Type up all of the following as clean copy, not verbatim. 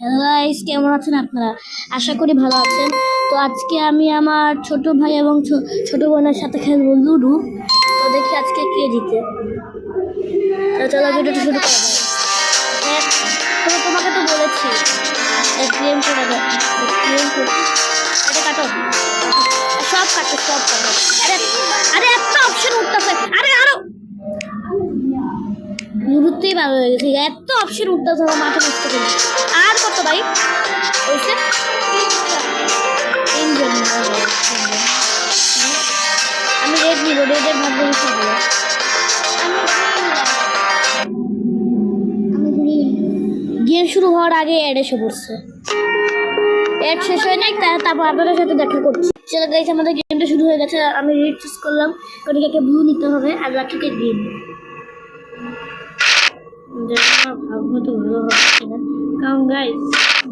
Hello guys, কেমন আছেন আপনারা? আশা করি ভালো আছেন। তো আজকে আমি আমার ছোট ভাই এবং ছোট বোনের সাথে খেলবো লুডো। তো দেখি আজকে কে জিতে। তো চলো ভিডিওটা শুরু করা যাক। তোমাকে তো বলেছি ক্লেম করে দাও, ক্লেম করে এটা কাটো, সব কাটো, সব কাটো। আরে আরে একটা অপশন উঠতেছে, আরে আরো লুডোতেই ভালো হয়ে গেছে। এত অপশন উঠতেছে, আমার মাথা নষ্ট করে। আর কত ভাই হয়েছে? তিনজন। আমি রেড নিব, রেডের ভাগ্য বেশি ভালো। গেম শুরু হওয়ার আগে অ্যাড এসে পড়ছে। অ্যাড শেষ হয় নাই, তারপর আপনাদের সাথে দেখা করছি। চলো গাইস, আমাদের গেমটা শুরু হয়ে গেছে। আমি রেড চুজ করলাম, কনিকাকে ব্লু নিতে হবে আর লাকিকে গ্রিন। ভাগ্য তো ভালো হচ্ছে না, কারণ গাইস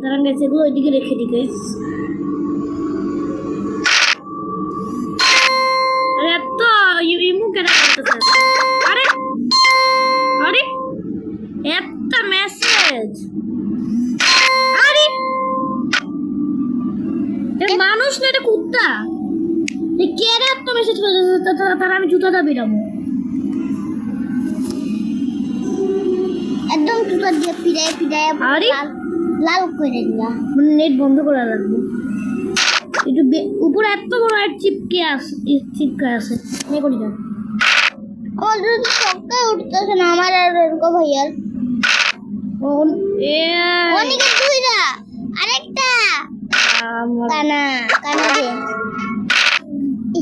দাঁড়ান গাইস, এগুলো ওইদিকে রেখে দিই গাইস। আরে এত ইমু কেন করতেছে? আরে আরে এত মেসেজ, আরে মানুষ না, এটা কুত্তা। কে রে এত মেসেজ করতেছে? তারা আমি জুতাটা বেরাবো একদম, জুতা দিয়ে পিড়ায় পিড়ায় লাল করে দিলা। মানে নেট বন্ধ করে রাখবো। একটু উপরে এত বড় এক চিপকে আছে মনে করি না। আমার যদি সবটাই উঠতেছে না, আমার আর এরকম ভাইয়ার অনেকে দুইটা আরেকটা কানা কানা রে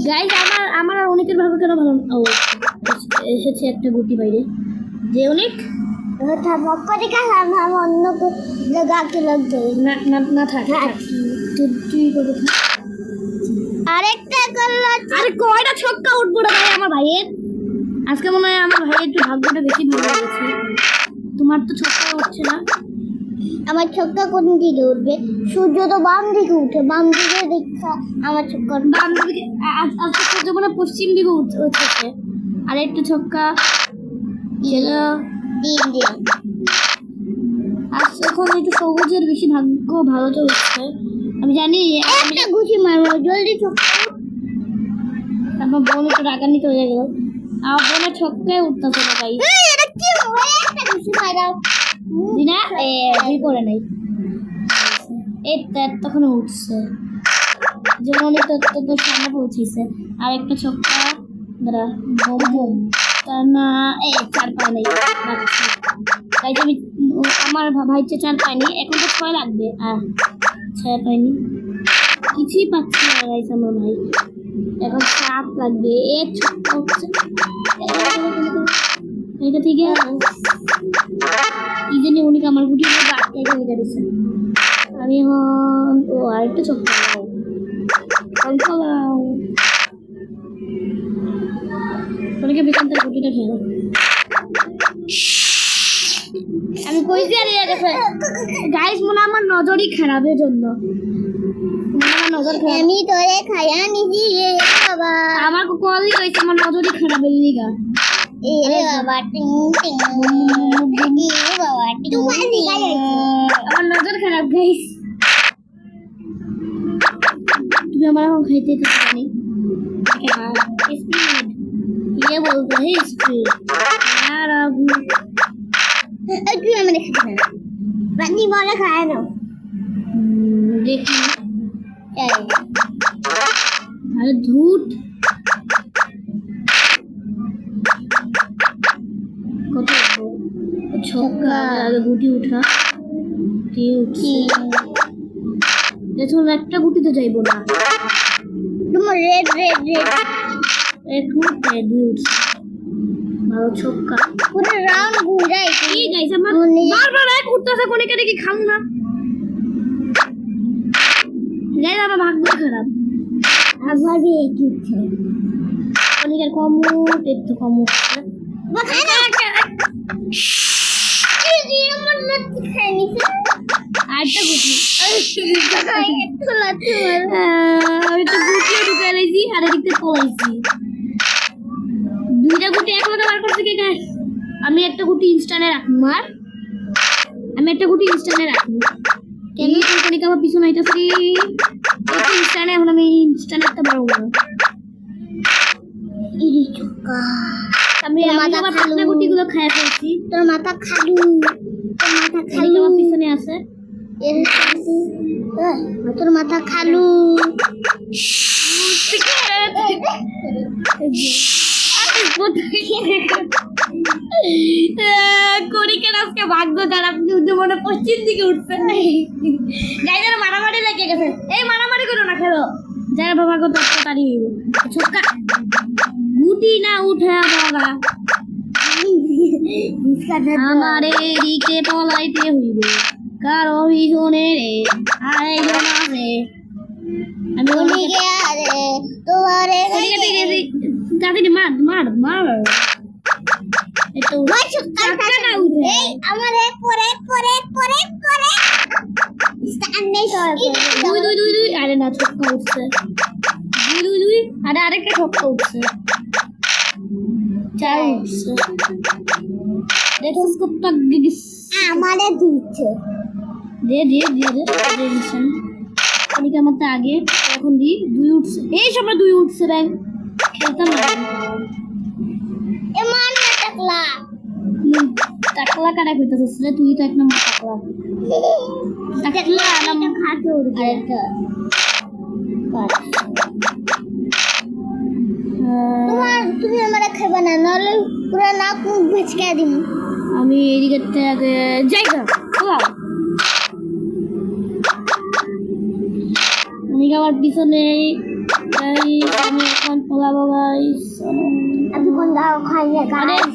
গাইস। আমার আর অনেকের ভাগ্য কেন ভালো? ও এসেছে একটা গুটি বাইরে, যে অনেক অন্য জায়গাকে লাগবে না থাক। তুই আরেকটা করলো। আরে কয়টা ছক্কা উঠবো না ভাই আমার ভাইয়ের? আজকে মনে হয় আমার ভাইয়ের একটু ভাগ্যটা বেশি ভালো লেগেছে। তোমার তো ছক্কা উঠছে না। আমার ছক্কা কোন দিকে উঠবে? সূর্য তো বাম দিকে উঠে, বাম দিকে দেখা আমার ছক্কা বাম দিকে। আজকে সূর্য মানে পশ্চিম দিকে উঠেছে। আর একটা ছক্কা চলো দিন। আজকে এখন একটু সবুজের বেশি ভাগ্য ভালো চলছে। আমি জানি একটা ঘুষি মারবো, জলদি ছক্কা। তারপর বোন একটু রাগান্বিত হয়ে গেল। আমার বোনের ছক্কায় উঠতেছে না ভাই। একটা ঘুষি মারাও দিনা দুই করে নাই। এই তখন উঠছে, যেমন তোর সামনে পৌঁছেছে। আর একটা ছক্কা দাঁড়া, বোম তা না, চার পায় নাই। তাই আমি আমার ভাইকে চার পাইনি, এখন তো 6 লাগবে। ছয় পাইনি, কিছুই পাচ্ছি না গাইস আমার ভাই। এখন 7 লাগবে। এটা ঠিক আছে। কি জানি উনি আমার গুটি আটকে দিচ্ছে। আমি এখন আরেকটা চক্কর অনেকে বেতন তার গুটিটা খেলো। আমি কইছি আর গেছে গাইস, মনে আমার নজরই খারাপের জন্য। নজর খারাপ, আমি তোরে খায়া নিছি রে বাবা। আমার কলই কইছে আমার নজরই খারাপের লিগা। এরে বাবা টিং টিং, এরে বাবা টিং টিং, আমার নজর খারাপ গাইস। তুমি আমার এখন খাইতে তো জানি স্পিড ये बोलते हैं स्पीड यार। अब मैंने खाया बंदी बोले खाया ना, देखी अरे झूठ कत छक्का आगे गुटी उठा দেখুন একটা গুটি তো যাইবো না। তোমার রেড রেড রেড এক গুটি দুই উঠছে, ভালো ছক্কা পুরো রাউন্ড ঘুরাই। ঠিক আছে, আমার বারবার এক উঠতেছে, কোনিকে দেখি খাও না। গাইস আমার ভাগ্য খারাপ, আমার বি এক উঠছে, কোনিকের কম একটু কম উঠছে। আরেকটা গুটি আমি তো গুটিও ঢুকে লাইছি আর এদিকে পলাইছি। দুইটা গুটি একসাথে বার করতে কে গাইস? আমি একটা গুটি ইনস্টানে রাখবো, আর আমি একটা গুটি ইনস্টানে রাখবো। কেন কণিকা আমার পিছনে আইতাছি ইনস্টানে এখন আমি ইনস্টানে একটা বড় বড় ইরি চোকা আমি আমার পাতনা গুটিগুলো খায় ফেলছি তোর মাথা খালু আমার পিছনে আছে তোর মাথা খালু কণিকার আজকে ভাগ্য খারাপ মনে পশ্চিম দিকে উঠছে গাইদের মারামারি লেগে গেছে এই মারামারি করো না খেলো যারা বাবা কত তাড়ি ছোটকা গুটি না উঠে বাবা আমারে দিকে পলাইতে হইবে কারো পিছনে রে আরেকজন আছে আমি ওদিকে আরে তোমারে গাড়ি মার মার মার এতো চাকা না উঠে এই আমারে পরে পরে পরে পরে স্ট্যান্ড নেই দুই দুই দুই দুই আরে না ছক্কা উঠছে দুই দুই দুই আরে আরেকটা ছক্কা উঠছে চার উঠছে দেখো কত গিস আমারে দিচ্ছে দে দে দে দে দিছেন কণিকা মতে আগে এখন দি দুই উঠছে এই সময় দুই উঠছে রে খেলতাম না এমন না টাকলা টাকলা কাটা কইতাছস রে তুই তো এক নম্বর টাকলা টাকলা না খাতে ওর আরেকটা তুমি আমারে খাইবা না নালে পুরো নাক মুখ ভেচকে দিম আমি এদিকে থেকে যাইগা ওয়া আমি আমার পিছনে আমি এখন পোলাবো গাইস আমি কোন দাও খাই না গাইস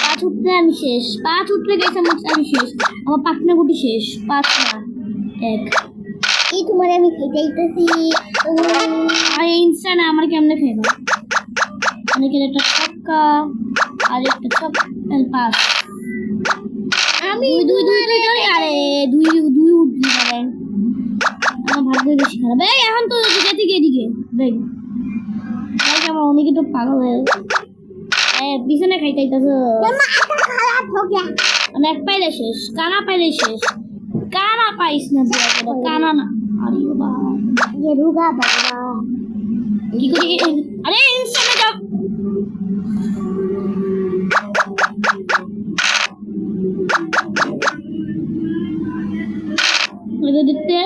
পাঁচ উঠলে আমি শেষ পাঁচ উঠলে গেছে আমি শেষ আমার পাখনা গুটি শেষ পাঁচ না এক এই তোমার আমি খাইতেইতেছি আর ইনস্টা না আমার কেমনে খাইবা অনেকের একটা ছক্কা আর একটা ছক্কা পাঁচ আমি দুই দুই দুই ধরে আরে দুই দুই উঠতে পারেন আমার ভাগ্য বেশি খারাপ এই এখন তো দিকে থেকে এদিকে দেখ ভাই আমার অনেকে তো পাগল হয়ে পিছনে খাইতেইতাছো খারাপ হো গয়া অনেক পাইলে শেষ কানা পাইলে শেষ কানা পাইস না বুয়া কানা না আরে বাবা ये रुगा बाबा কি করি আরে ইনস্টানে যাও এগুলো দেখতে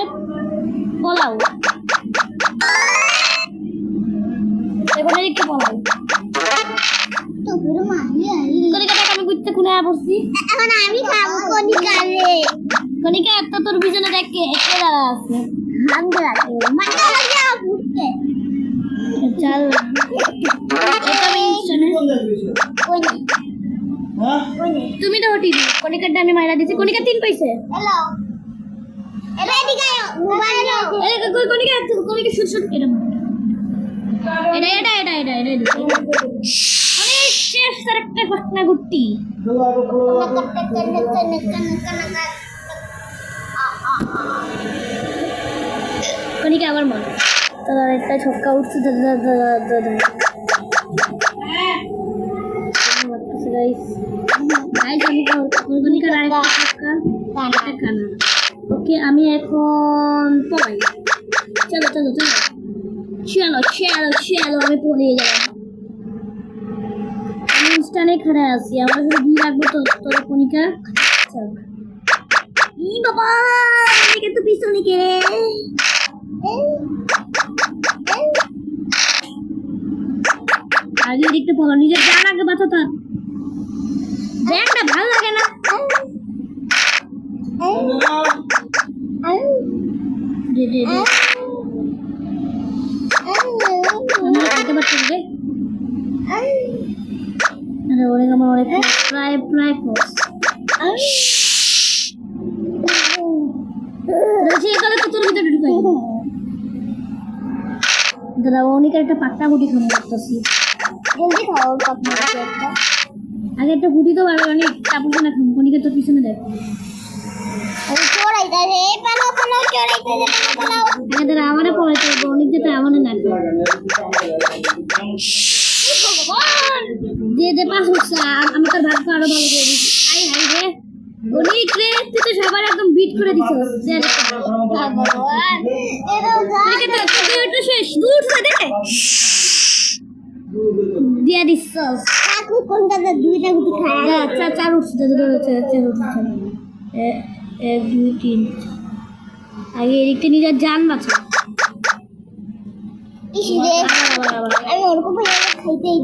পলাও এখানে একটু পলাও তো পুরো মারিয়ে কণিকাটা আমি গুইতে কোনে পড়ছি এখন আমি খাবো কণিকা রে কণিকা এত তোর পিছনে দেখে একে দাঁড়া আছে হাঙ্গা লাগে মাথা লাগা বুঝতে চল এটা আমি শুনে কই হ্যাঁ তুমি তো হটি কণিকাটা আমি মাইরা দিছি কণিকা 3 পাইছে হ্যালো এলা দিকে মোবাইল এ কই কণিকা কণিকা শুট শুট এটা এটা অনেক চেষ্টা একটা ঘটনা ঘটতি কণিকা আবার মন তার একটা ছক্কা উঠছে ওকে আমি এখন পড়াই চলো চলো চলো চলো চলো চলো আমি পড়ে গেলাম আমি ইনস্টানে খাড়া আছি আমার শুধু দুই রাখবো তো তোর কণিকা ই বাবা কণিকা তো পিছনে কে আগে দেখতে পড়ো নিজের জান আগে বাঁচা তার ব্যাগটা ভালো লাগে না দে দে দে খাইতে পারছি রে আরে ওরে আমার অনেক প্রায় প্রায় কোর্স রয়েছে এখানে তো তোর ভিতরে ঢুকাই দাদা অনেকের একটা পাত্তা গুটি খাবো করতেছি জলদি খাও পাত্তা গুটি একটা আগে একটা গুটি তো পারবে অনেক তারপর না খাবো অনেকে তোর পিছনে দেখ আরে চড়াইতা রে পালো পালো চড়াইতে দে পালো আগে দাদা আমারে পড়াইতে হবে অনেক যেটা আমারে না যে যে পাস হচ্ছে আমি তোর ভাগ্য আরো ভালো করে দিচ্ছি আই হাই রে অনেক রে তুই তুই সবার একদম বিট করে দিছিস শেষ দূর দে দিয়া দিছস কাকু কোনটা দুইটা গুটি খায় আচ্ছা চার উঠছে চার উঠছে 1 2 3 আগে এদিকে নিজের জান বাঁচা আমি ওরকম খাইতেই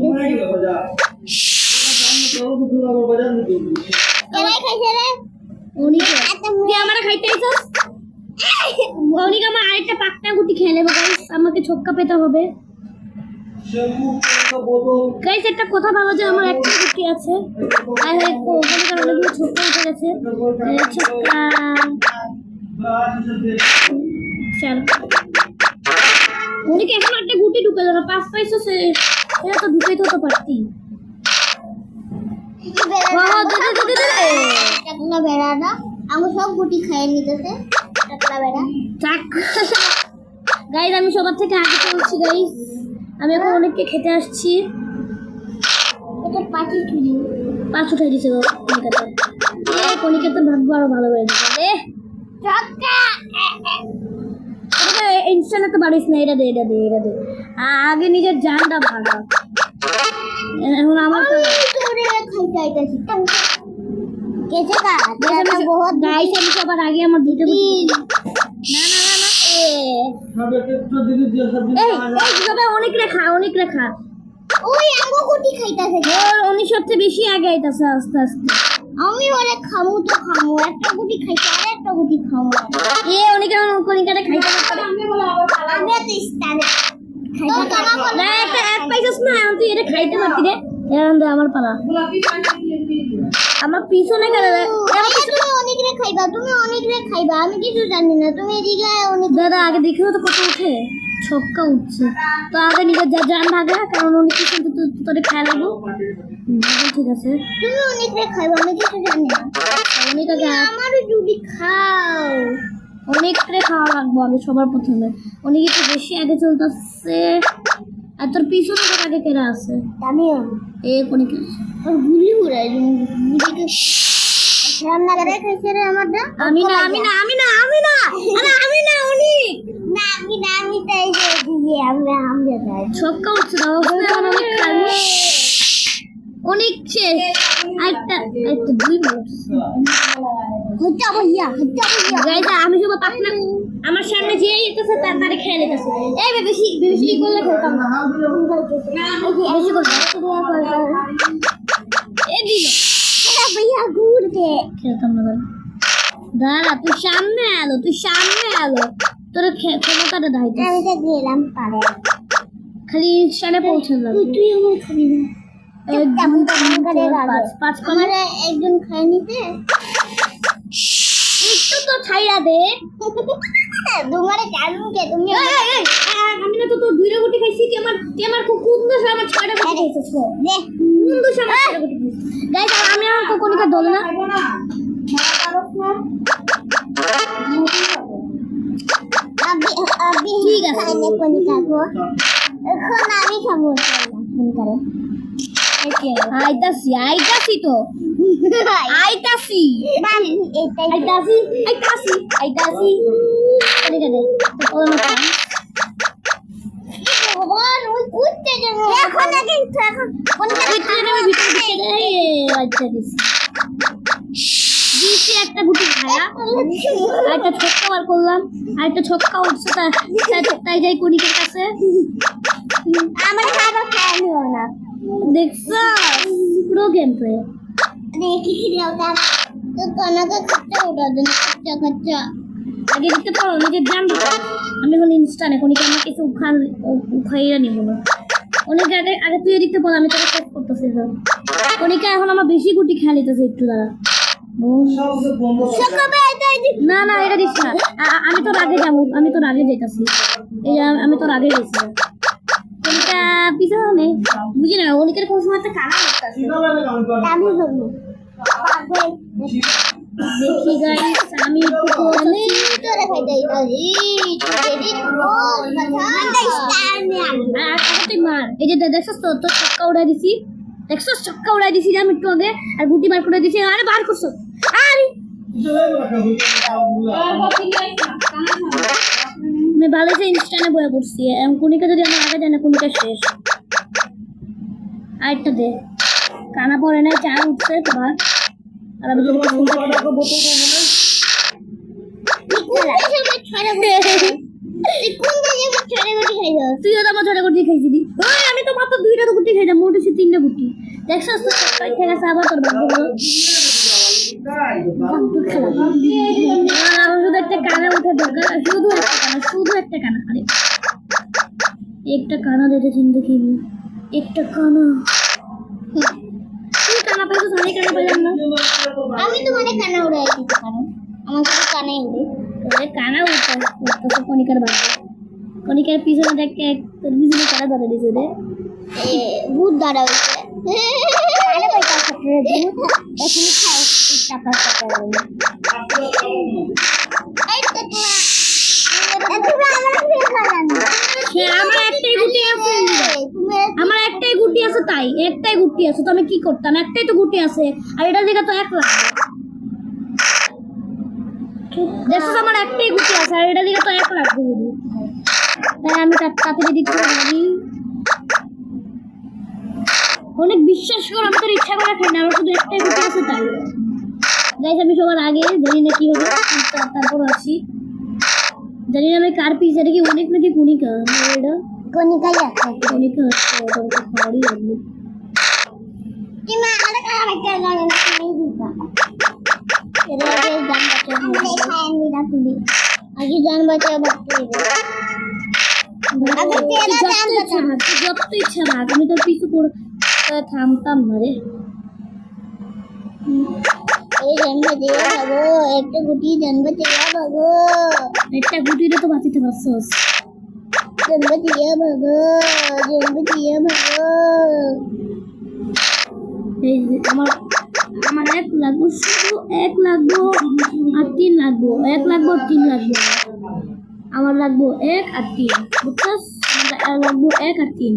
আরেকটা পাকটা গুটি খেয়ে নেবো গাইস আমাকে ছক্কা পেতে হবে গাইস একটা কথা ভালো যে আমার একটা গুটি আছে আর অনেকগুলো ছক্কা উঠে গেছে ছক্কা চল উনিকে এখন একটা গুটি ঢুকে যাবে 5 পয়সা এটা তো ঢুকাইতে তো পারতি টাকলা বেড়াটা আমি সব গুটি খাইয়ে নিতেছে টাকলা বেড়া গাইস আমি সবার থেকে আগে চলছি গাইস আমি এখন অনেককে খেতে আসছি এটা পাঁচ উঠাই দিছে কনিকাতে ভাগ্য আরো ভালো হয়ে যাবে ইনস্টান্ট পারিস না এটা দে আগে নিজের জানটা ভাগা এখন আমার সবার আগে আমার দুটো অনেক রেখা ওই আমগো গুটি খাইতাছে উনি সবচেয়ে বেশি আগে আইতাছে আস্তে আস্তে আমি ওরে খামু একটা গুটি খাইতে আর একটা গুটি খামু অনেকে কনিকাটা খাইতে পারে আমি বলা আবার আমি তো স্টানে খাইতে না একটা এক পাইছস না তুই এটা খাইতে পারতি রে এখন তো আমার পালা আমার পিছনে কেন তুমি অনেক রে খাইবা আমি কিছু জানি না তুমি এদিকে অনেক দাদা আগে দেখো তো কত উঠে ছক্কা উঠছে তো আগে নিজের জান ভাগা কারণ অনেক কিছু তোরে খেলাবো ঠিক আছে তুমি অনেক রে খাইবা আমি কিছু জানি না অনেক আগে আমারও যদি খাও অনেক রে খাওয়া লাগবো আমি সবার প্রথমে অনেক একটু বেশি আগে চলতেছে আর তোর পিছনে তোর আগে কেরা আছে আমিও অনেক আর গুলি উড়াই গুলিকে রান্না করে খাইছে রে আমারটা আমি না অনেক আমি তাই যে দিদি আমরা যাই ছক্কা উঠছে না অনেক খাবো অনেক শেষ একটা দুই মিনিট হচ্ছে ভাইয়া গাইস আমি সব পাকনা আমার সামনে যে এটাছে তারে খেয়ে নিতেছে এই বেশি করলে খেলতাম না বেশি করলে এই দিল এটা ভাইয়া গুড় দে খেলতাম না দাঁড়া তুই সামনে আলো তোর ক্ষমতাটা দাইতে আমি তো গেলাম পারে খালি ইনস্টানে পৌঁছে যাবে তুই আমার খাবি না একজন খাই নিতে একটু তো ছাইরা দে তোমারে জানুম কে তুমি আমি না তো তোর দুইটা গুটি খাইছি কি আমার খুব কুন্দস আমার ছয়টা গুটি খাইছিস দে কুন্দস আমার ছয়টা গুটি গাইস আমি আর কোকনিকা দলে না আবি ঠিক আছে কোকনিকা গো এখন আমি খাবো ফোন করে আইতাছি তো আইতাছি একটা গুটি খায়া একটা ছক্কা বার করলাম আর একটা ছক্কা উঠছে তাই যাই কনিকের কাছে আমার খাবার খাওয়া নিও না দেখছো পুরো গেম প্লে দেখি কি দাওটা তো কনকা খচ্চা উড়া দেন খচ্চা আগে দিতে পারো নিজের জান আমি বলি ইনস্টানে কনিকা আমার কিছু খাইয়া নিব না অনেক আগে তুই দিতে পারো আমি তোকে সেট করতেছি কনিকা এখন আমার বেশি গুটি খেলিতেছে একটু দাঁড়া না এটা দিস না আমি তোর আগে যাবো আমি তোর আগে যেতেছি আমি তোর আগে গেছি কোনটা পিছনে বুঝি না অনেকের কোন সময় একটা কানা লাগতেছে আমি বলবো দেখি গাইস আমি একটু কোনে তোরে খাইতেই দাই তুই মার এই যে দেখছস তো তোর ছক্কা উড়াই দিছি আমি একটু আগে আর গুটি বার করে দিছি আরে বার করছ আরে আমি ভালো সে ইনস্টানে বয়া করছি কোনিকা যদি আমার আগে যায় না কোনিকা শেষ আরেকটা দে কানা পরে নাই চা উঠছে তোমার আর আমি যদি তুই আমার ছড়া গুটি খাইছিলি আমি তো মাত্র 2টা তো গুটি খাইলাম মোট হচ্ছে 3টা গুটি দেখছো ঠিক আছে আবার তোর ভাগ্য বলো আমার শুধু একটা কানা উঠে দরকার শুধু একটা কানা আরে একটা কানা দিতে চিন্তা কি একটা কানা তুই কানা পাইছো আমি কানা পাইলাম না আমি তো মানে কানা উড়াই দিতে পারো আমার শুধু কানাই উড়ে তোরে কানা উঠে তো কনিকার ভাগ্য কনিকার পিছনে দেখে তোর পিছনে কানা ধরে দিছে রে ভূত দাঁড়া হইছে কানা পাইতা থাকে ভূত এখন খাও টাকা আমার একটাই গুটি আছে তাই একটাই গুটি আছে তো আমি কি করতাম একটাই তো গুটি আছে আর এটা দিকে তো 1 লাগবে দেখো আমার একটাই গুটি আছে আর এটা দিকে তো 1 লাগবে শুধু তাই আমি তাড়াতাড়ি দিতে পারি অনেক বিশ্বাস কর আমি তোর ইচ্ছা করে খাই না আমার শুধু একটাই গুটি আছে তাই গাইস আমি সবার আগে জানি না কি হবে তারপর আসি জানি না আমি কার পিস এটা কি অনেক নাকি কনিকা এটা কনিকাই আছে কনিকা আছে ওটা তো খাওয়ারই লাগবে কি মা আরে কারা লাগে না তুমি দিবা এর আগে জান বাচ্চা আমি খাই নি রাখবি আগে জান বাচ্চা বাচ্চা আগে তেরা জান বাচ্চা যত ইচ্ছা ভাগ আমি তো পিছু করে থামতাম না রে এই জন্ম দিয়ে ভাগো একটা গুটি জন্ম দিয়ে ভাগো একটা গুটিরে তো বাঁচিতে পারছস জন্ম দিয়ে ভাগো এই আমার 1 লাগবে শুধু 1 লাগবে আর 3 লাগবে 1 লাগবে আর 3 লাগবে আমার লাগবে 1 আর 3 বুঝছস আমার লাগবে 1 আর 3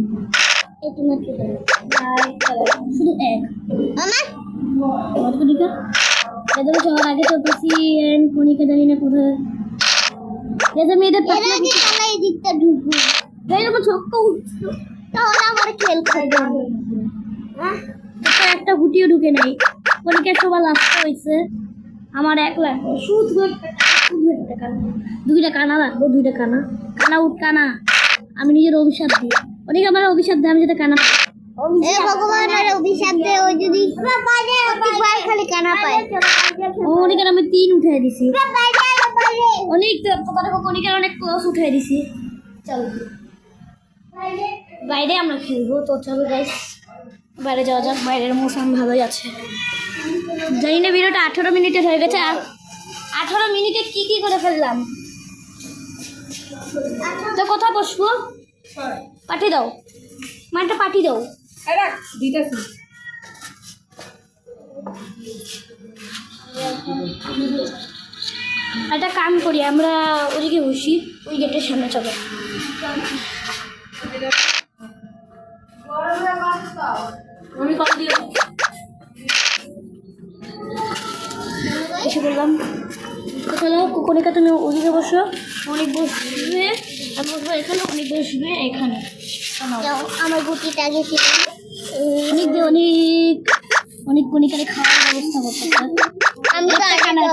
এই তোমার কি শুধু 1 মামা কত দিকা এদের সবার আগে তো পাচ্ছি কনিকা জানি না কোথায় এদের মেয়েদের পাখি চালাই দিকটা ঢুকবো এই আমার ছক্কা উঠছে তাহলে আমার খেল খাবে হ্যাঁ তো একটা গুটিও ঢুকে নাই কনিকা সবার লাস্ট হইছে আমার 1 লাগবে শুধু একটা কানা 2টা কানা লাগবে 2টা কানা কানা উঠ কানা আমি নিজের অভিশাপ দিই অনেক আমার অভিশাপ দেয় আমি যেটা কানা এ ভগবানের অভিশাপ দে ও যদি প্রত্যেকবার খালি কানা পায় অনেকের আমি 3 উঠাই দিছি অনেক তোমাদের কনিকার অনেক ক্লোজ উঠাই দিছি চলো বাইরে আমরা খেলবো তো চলো গাইস বাইরে যাওয়া যাক বাইরের মৌসুম ভালোই আছে জানি না ভিডিওটা 18 মিনিটের হয়ে গেছে আর 18 মিনিটে কি করে ফেললাম তো কোথায় বসবো পাঠিয়ে দাও মাঠটা পাঠিয়ে দাও দিতেছি একটা কাম করি আমরা ওদিকে বসি ওই গেটের সামনে চলো আমি কত দিয়ে এসে বললাম চলো কনিকা তুমি ওদিকে বসো অনেক বসবে আমি বসবো এখানে অনেক বসবে এখানে আমার গুটিটা গেছি অনেক কনিকারে খাওয়ার ব্যবস্থা করতে আমি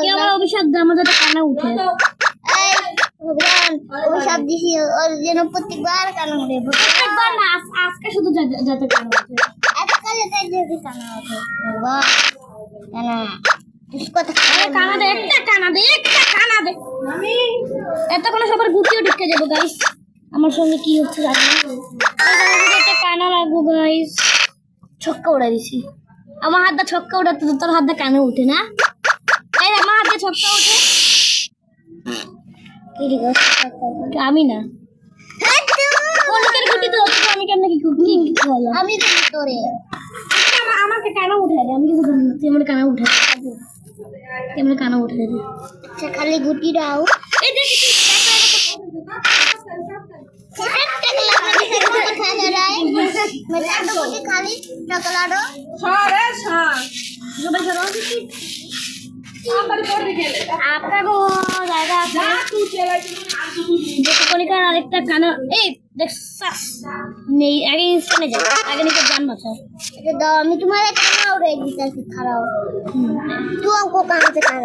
কেউ আমার অভিশাপ দেয় আমার যাতে কানা উঠে অভিশাপ দিছি ওর যেন প্রত্যেকবার কানা উঠে প্রত্যেকবার না আজকে শুধু যাতে কানা উঠে আজকে যাতে কানা উঠে কানা দে একটা কানা দে আমি এতক্ষণ সবার গুটিও ঢুকে যাবো গাইস আমার সঙ্গে কি হচ্ছে জানি না একটা কানা লাগবো গাইস ছক্কা উড়াই দিছি আমার হাতটা ছক্কা উঠাতে তোর হাতটা কানে উঠে না এই আমার হাতে ছক্কা উঠে আমি না কনিকার গুটি তো আমি কেমন কি বললাম আমি তো তোরে আমাকে কানা উঠাই দে আমি কিছু জানি না তুই আমার কানা উঠাই কেমন কানা উঠাই দে আচ্ছা খালি গুটি দাও এই দেখ খালি আপনারও জায়গা আছে কণিকার আরেকটা কানা এই দেখছাস নেই আগে ইনস্টানে যাও আগে নিকে জান বাঁচাও এটা দাও আমি তোমার কানা উড়ে দিতেছি খারাও তুই আমকো কানা से काना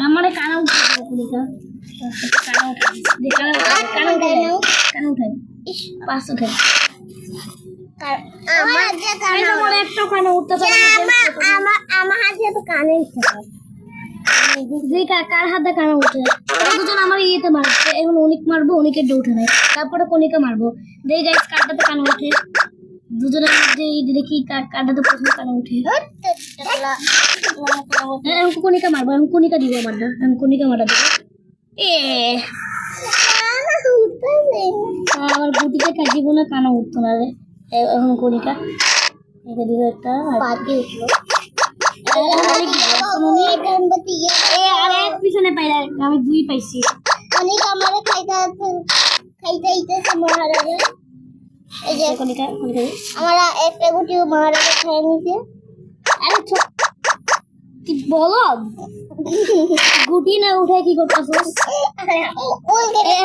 আমারে কানা উঠে কণিকা কানা উঠে দে কানা উঠে ইস পাঁচ উঠে আমার যে কানা আমার একটা কানা উঠতে পারে আমার হাতে তো কানে উঠে যে কার হাতে কানা উঠে দুজন আমার ইয়েতে মারছে এখন অনেক মারবো অনেকের উঠে নাই তারপরে কণিকা মারবো দেখ গাইস কারটাতে কানা উঠে দুজনের মধ্যে দেখি কারটাতে প্রথমে কানা উঠে এখন কণিকা মারবো এখন কণিকা দিব মারটা এখন কণিকা মারা দেবো আমার গুটিতে কাটিব না কানা উঠতো না রে এখন কণিকা একে দিল একটা বাকি উঠলো পিছনে পাইলা আমি দুই পাইছি অনেক আমার খাইতে মহারাজা এই যে কণিকা আমরা একটা গুটি মহারাজা খাই নিছে আরে কি বলো গুটি না উঠে কি করতেছস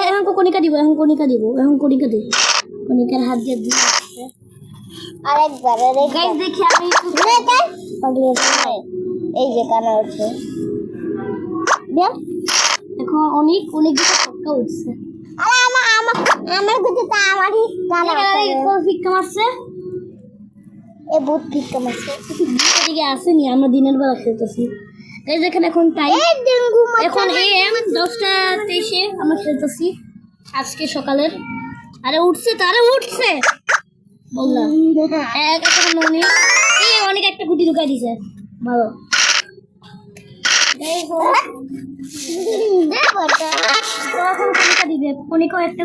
এখন কণিকা দিব এখন কণিকা দিব কণিকার হাত দিয়ে দিই আরেকবার গাইস দেখি আমি পাগলে এই যে কানা উঠছে দেখ এখন অনেক দিকে ফটকা উঠছে আরে আমার গুটিতে আমারই কানা ফিক্কা মারছে এ বহুত ফিক্কা মারছে এদিকে আসেনি আমরা দিনের বেলা খেলতেছি গাইস দেখেন এখন টাইম এখন AM 10:23 আমরা খেলতেছি আজকে সকালের আরে উঠছে বললাম অনেক একটা গুটি ঢুকাই দিছে ভালো কণিকা একটা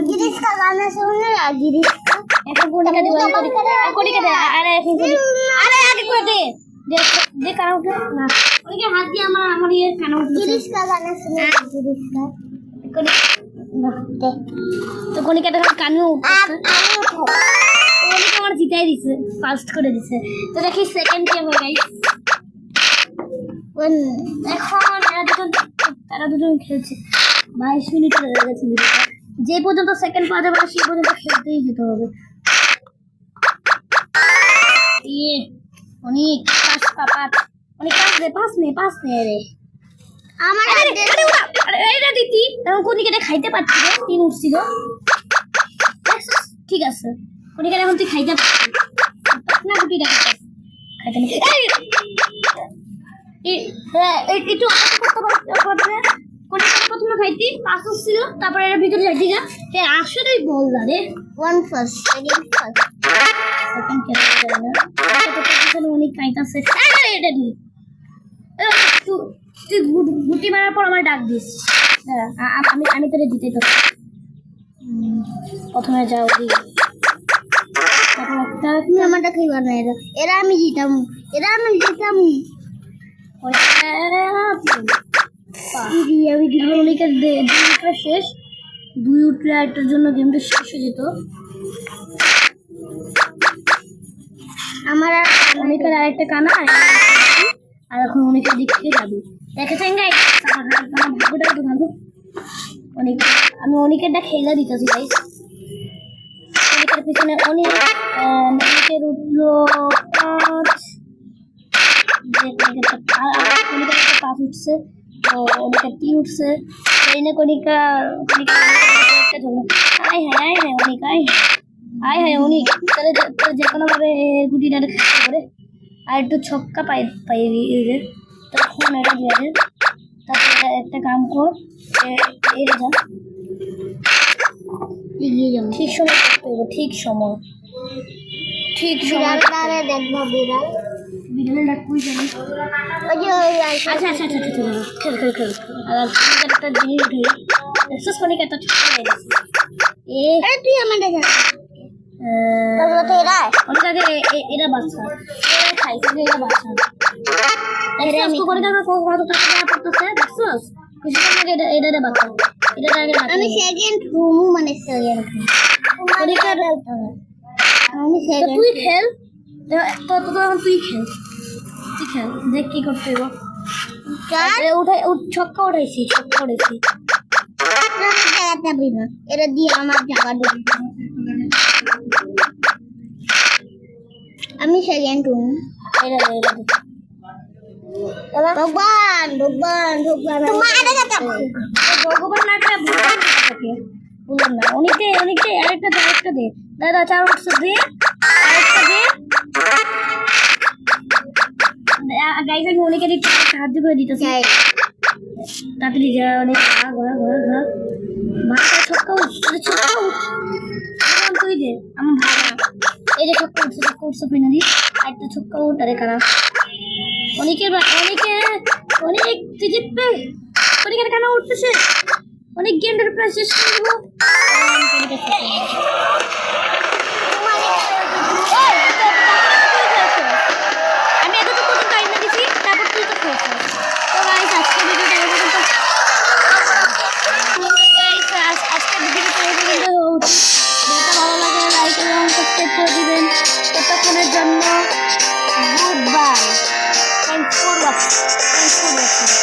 হাত দিয়ে আমার ইয়ে কানা তো কণিকাটা কানেও আমার জিতাই দিছে ফার্স্ট করে দিছে তো দেখি সেকেন্ড কে হয়ে গাইস এখন তারা দুজন খেলছে 22 মিনিট হয়ে গেছে ভিডিওটা যে পর্যন্ত সেকেন্ড পাওয়া যাবে সেই পর্যন্ত খেলতেই যেতে হবে অনেক পাঁচ নে রে আমার এটা দিতি এখন কণিকাটা খাইতে পারছি রে 3 উঠছিল ঠিক আছে কণিকা এখন তুই খাইতে পারছিস না গুটিটা খাইতে একটু করতে পারবে কণিকা প্রথমে খাইতি 5 উঠছিল তারপরে এর ভিতরে যাইতি যা আসলেই বল না রে 1 ফার্স্ট সেকেন্ড কেন অনেক খাইতাছে এটা দি তুই গুটি মারার পর আমার ডাক দিস আমি তোরে দিতে তো প্রথমে যাও দি তারপর একটা তুমি আমারটা খাইবা না এরা আমি জিতাম আমি কণিকার দুইটা শেষ 2 উঠলে একটার জন্য গেমটা শেষ হয়ে যেত আমার কণিকার আরেকটা কানা আর এখন অনেকের দিক থেকে যাবে দেখেছেন গাইস আমার ভাগ্যটা কত ভালো আমি অনেকেরটা খেলা দিতেছি গাইস অনেকের পিছনে অনেকের উঠলো 5 উঠছে তো অনেকের 3 উঠছে সেই না কণিকা অনেক তাহলে যে কোনো ভাবে গুটিটা খেতে পারে আর একটু ছক্কা পাইবি তখন এটা দিয়ে দে তারপরে একটা কাম কর এড়ে যা এগিয়ে যাবো ঠিক সময় করতে হবে ঠিক সময় দেখবো বিড়াল ডাকুই জানি আচ্ছা খেল আর একটা জিনিস উঠে দেখছিস কণিকাটা ঠিক করে তুই আমার দেখা এরা বাচ্চা খাইছে যে এরা বাচ্চা আমি সেকেন্ড রুমু মানে সেকেন্ড তুই খেল তুই খেল দেখ কি করতে হবে ছক্কা উঠাইছি এটা দিয়ে আমার জায়গা ঢুকবে আমি সেকেন্ড রুম ভগবান ভগবান ভগবান ভগবান না থাকে বললাম না অনেকটা আরেকটা দে দাদা 4 বক্স দে আরেকটা দে গাইস আমি অনেকের একটু সাহায্য করে দিতেছি তাড়াতাড়ি যা অনেক ঘোরা ভাড়া ছক্কা তুই দে আমার ভাড়া এই যে ছক্কা উঠছে ফাইনালি একটা ছক্কা উঠারে খারাপ অনেক তুই জিতবে অনেকের কেন উঠতেছে অনেক গেমের প্রায় শেষ করবো আমি এতটুকু পর্যন্ত আইনা দিছি তারপর তুই তো খেয়েছিস তো গাইস আজকে ভিডিওটা এই পর্যন্ত আজকে ভিডিওটা এই পর্যন্ত ভিডিওটা ভালো লাগলে লাইক এবং সাবস্ক্রাইব করে দিবেন ততক্ষণের জন্য good bye thanks for watching